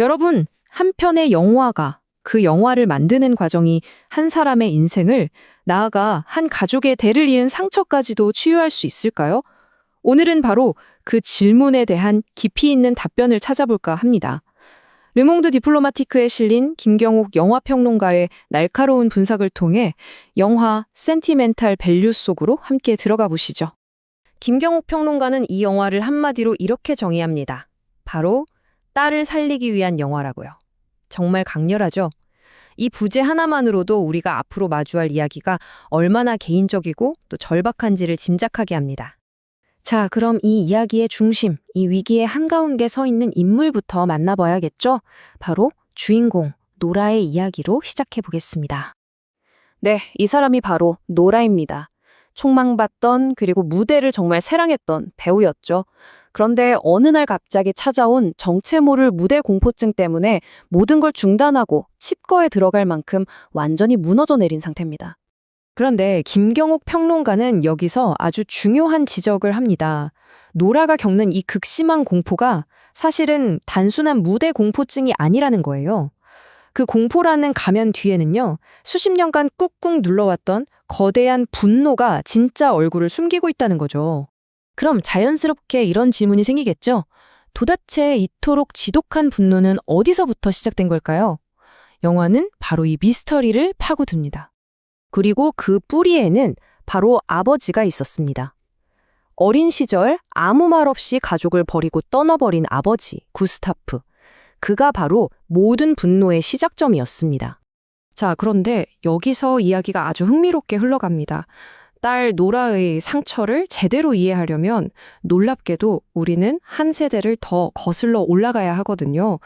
여러분, 한 편의 영화가 그 영화를 만드는 과정이 한 사람의 인생을 나아가 한 가족의 대를 이은 상처까지도 치유할 수 있을까요? 오늘은 바로 그 질문에 대한 깊이 있는 답변을 찾아볼까 합니다. 르몽드 디플로마티크에 실린 김경옥 영화평론가의 날카로운 분석을 통해 영화 센티멘탈 밸류 속으로 함께 들어가 보시죠. 김경옥 평론가는 이 영화를 한마디로 이렇게 정의합니다. 바로 딸을 살리기 위한 영화라고요. 정말 강렬하죠? 이 부제 하나만으로도 우리가 앞으로 마주할 이야기가 얼마나 개인적이고 또 절박한지를 짐작하게 합니다. 자, 그럼 이 이야기의 중심, 이 위기의 한가운데 서 있는 인물부터 만나봐야겠죠? 바로 주인공, 노라의 이야기로 시작해 보겠습니다. 네, 이 사람이 바로 노라입니다. 촉망받던 그리고 무대를 정말 사랑했던 배우였죠. 그런데 어느 날 갑자기 찾아온 정체 모를 무대 공포증 때문에 모든 걸 중단하고 칩거에 들어갈 만큼 완전히 무너져 내린 상태입니다. 그런데 김경옥 평론가는 여기서 아주 중요한 지적을 합니다. 노라가 겪는 이 극심한 공포가 사실은 단순한 무대 공포증이 아니라는 거예요. 그 공포라는 가면 뒤에는요, 수십 년간 꾹꾹 눌러왔던 거대한 분노가 진짜 얼굴을 숨기고 있다는 거죠. 그럼 자연스럽게 이런 질문이 생기겠죠? 도대체 이토록 지독한 분노는 어디서부터 시작된 걸까요? 영화는 바로 이 미스터리를 파고듭니다. 그리고 그 뿌리에는 바로 아버지가 있었습니다. 어린 시절 아무 말 없이 가족을 버리고 떠나버린 아버지, 구스타프. 그가 바로 모든 분노의 시작점이었습니다. 자, 그런데 여기서 이야기가 아주 흥미롭게 흘러갑니다. 딸 노라의 상처를 제대로 이해하려면 놀랍게도 우리는 한 세대를 더 거슬러 올라가야 하거든요.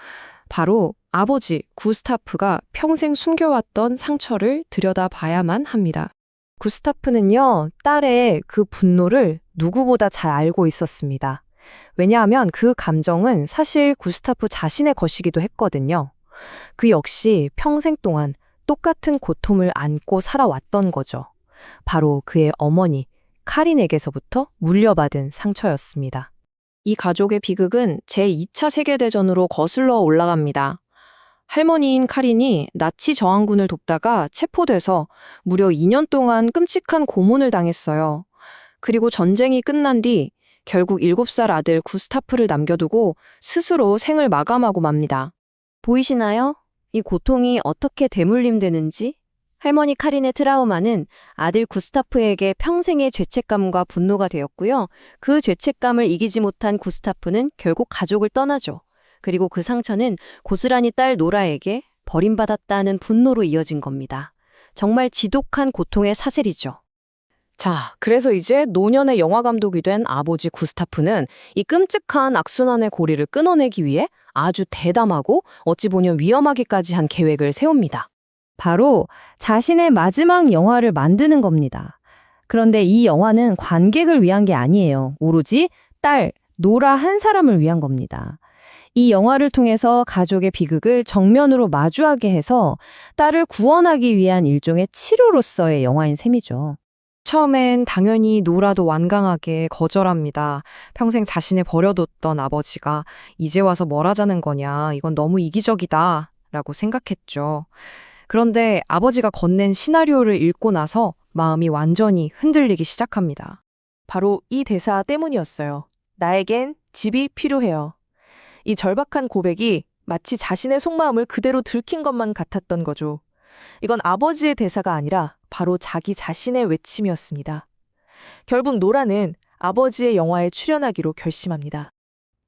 바로 아버지 구스타프가 평생 숨겨왔던 상처를 들여다봐야만 합니다. 구스타프는요, 딸의 그 분노를 누구보다 잘 알고 있었습니다. 왜냐하면 그 감정은 사실 구스타프 자신의 것이기도 했거든요. 그 역시 평생 동안 똑같은 고통을 안고 살아왔던 거죠. 바로 그의 어머니 카린에게서부터 물려받은 상처였습니다. 이 가족의 비극은 제2차 세계대전으로 거슬러 올라갑니다. 할머니인 카린이 나치 저항군을 돕다가 체포돼서 무려 2년 동안 끔찍한 고문을 당했어요. 그리고 전쟁이 끝난 뒤 결국 7살 아들 구스타프를 남겨두고 스스로 생을 마감하고 맙니다. 보이시나요? 이 고통이 어떻게 대물림되는지? 할머니 카린의 트라우마는 아들 구스타프에게 평생의 죄책감과 분노가 되었고요. 그 죄책감을 이기지 못한 구스타프는 결국 가족을 떠나죠. 그리고 그 상처는 고스란히 딸 노라에게 버림받았다는 분노로 이어진 겁니다. 정말 지독한 고통의 사슬이죠. 자, 그래서 이제 노년의 영화감독이 된 아버지 구스타프는 이 끔찍한 악순환의 고리를 끊어내기 위해 아주 대담하고 어찌 보면 위험하기까지 한 계획을 세웁니다. 바로 자신의 마지막 영화를 만드는 겁니다. 그런데 이 영화는 관객을 위한 게 아니에요. 오로지 딸, 노라 한 사람을 위한 겁니다. 이 영화를 통해서 가족의 비극을 정면으로 마주하게 해서 딸을 구원하기 위한 일종의 치료로서의 영화인 셈이죠. 처음엔 당연히 노라도 완강하게 거절합니다. 평생 자신을 버려뒀던 아버지가 이제 와서 뭘 하자는 거냐, 이건 너무 이기적이다 라고 생각했죠. 그런데 아버지가 건넨 시나리오를 읽고 나서 마음이 완전히 흔들리기 시작합니다. 바로 이 대사 때문이었어요. 나에겐 집이 필요해요. 이 절박한 고백이 마치 자신의 속마음을 그대로 들킨 것만 같았던 거죠. 이건 아버지의 대사가 아니라 바로 자기 자신의 외침이었습니다. 결국 노라는 아버지의 영화에 출연하기로 결심합니다.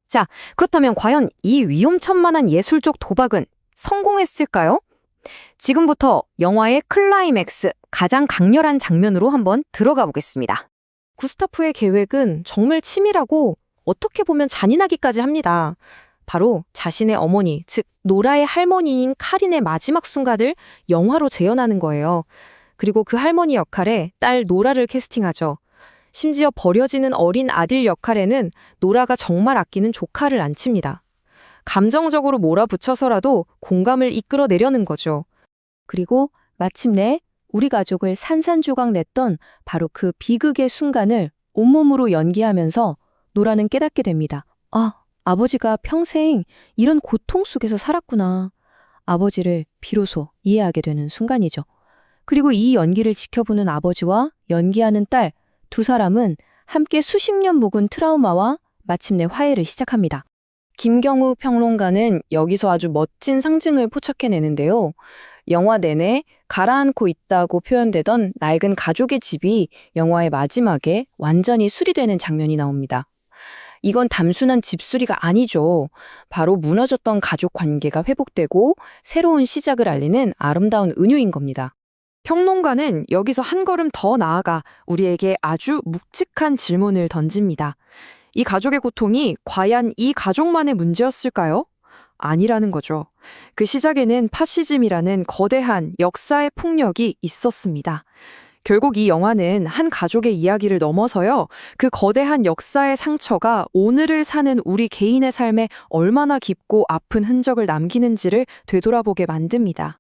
자, 그렇다면 과연 이 위험천만한 예술적 도박은 성공했을까요? 지금부터 영화의 클라이맥스, 가장 강렬한 장면으로 한번 들어가 보겠습니다. 구스타프의 계획은 정말 치밀하고 어떻게 보면 잔인하기까지 합니다. 바로 자신의 어머니, 즉 노라의 할머니인 카린의 마지막 순간을 영화로 재현하는 거예요. 그리고 그 할머니 역할에 딸 노라를 캐스팅하죠. 심지어 버려지는 어린 아들 역할에는 노라가 정말 아끼는 조카를 앉힙니다. 감정적으로 몰아붙여서라도 공감을 이끌어내려는 거죠. 그리고 마침내 우리 가족을 산산조각 냈던 바로 그 비극의 순간을 온몸으로 연기하면서 노라는 깨닫게 됩니다. 아, 아버지가 평생 이런 고통 속에서 살았구나. 아버지를 비로소 이해하게 되는 순간이죠. 그리고 이 연기를 지켜보는 아버지와 연기하는 딸 두 사람은 함께 수십 년 묵은 트라우마와 마침내 화해를 시작합니다. 김경우 평론가는 여기서 아주 멋진 상징을 포착해내는데요. 영화 내내 가라앉고 있다고 표현되던 낡은 가족의 집이 영화의 마지막에 완전히 수리되는 장면이 나옵니다. 이건 단순한 집수리가 아니죠. 바로 무너졌던 가족 관계가 회복되고 새로운 시작을 알리는 아름다운 은유인 겁니다. 평론가는 여기서 한 걸음 더 나아가 우리에게 아주 묵직한 질문을 던집니다. 이 가족의 고통이 과연 이 가족만의 문제였을까요? 아니라는 거죠. 그 시작에는 파시즘이라는 거대한 역사의 폭력이 있었습니다. 결국 이 영화는 한 가족의 이야기를 넘어서요, 그 거대한 역사의 상처가 오늘을 사는 우리 개인의 삶에 얼마나 깊고 아픈 흔적을 남기는지를 되돌아보게 만듭니다.